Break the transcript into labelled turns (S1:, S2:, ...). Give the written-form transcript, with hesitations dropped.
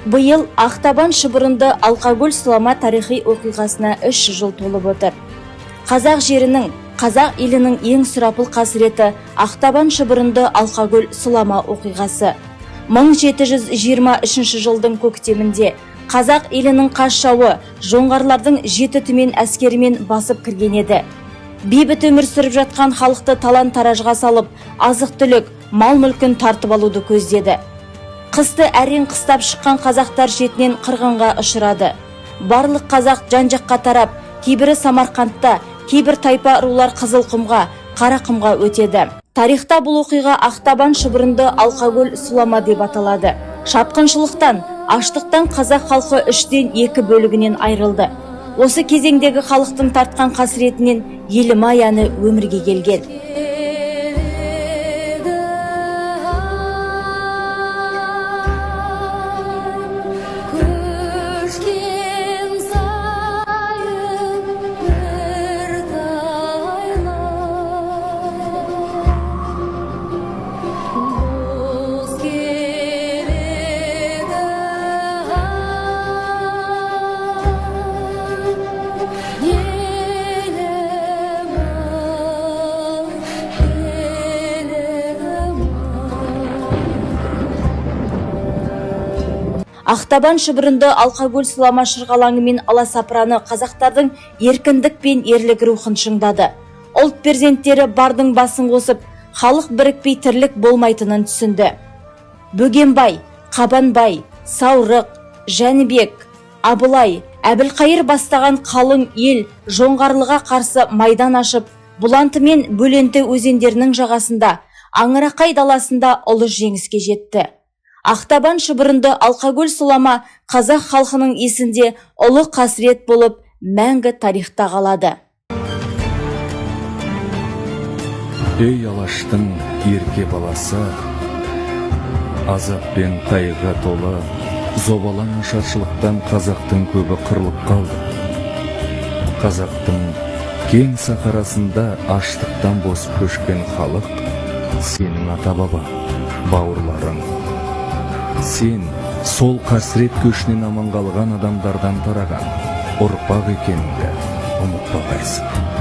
S1: Бұйыл Ақтабан шұбырынды алқакөл сылама тарихи оқиғасына 3 жыл толып отыр. Қазақ жерінің, қазақ елінің ең сұрапыл қасіреті Ақтабан шұбырынды алқакөл сылама оқиғасы. 1723 жылдың көктемінде қазақ елінің қасшауы жоңғарлардың 7 түмен әскерімен басып кірген еді. Бейбіт өмір сүріп жатқан халықты талан-таражға салып, азық-түлік, мал-мүлкін тартып алуды көздеді. Қысты әрең қыстап шыққан қазақтар шетінен қырғынға ұшырады. Барлық қазақ жан-жаққа тарап, кейбірі Самарқандта, кейбір тайпа рулар Қызылқұмға, Қарақұмға өтеді. Тарихта бұл оқиға Ақтабан шұбырынды алқакөл сылама деп аталады. Шапқыншылықтан, аштықтан қазақ халқы 3-тен 2 бөлігінен айырылды. Осы кезеңдегі халықтың тартқан қасіретінен Елімай әні өмірге келген. Ақтабан шұбырынды алқакөл сылама шырғалаңы мен аласапыраны қазақтардың еркіндік пен ерлік рухын шыңдады. Ұлт перзенттері бардың басын қосып, халық бірікпей тірлік болмайтынын түсінді. Бөгенбай, Қабанбай, Саурық, Жәнібек, Абылай, Әбілқайыр бастаған қалың ел жоңғарлыға қарсы майдан ашып, Бұланты мен Бөленті өзендерінің жағасында, Аңырақай даласында ұлы жеңіске жетті. Ақтабан шұбырынды алқакөл сылама қазақ халқының есінде ұлы қасірет болып, мәңгі тарихта қалады.
S2: Ей Алаштың ерке баласы, азап пен қайғы толы, зобалаң ашаршылықтан қазақтың көбі қырылып қалды. Қазақтың кең сахарасында аштықтан босып көшкен халық, сенің ата-баба, бауырларың. Сен сол қасірет көшінен аман қалған адамдардан тараған ұрпақ екеніңді ұмытпағайсың.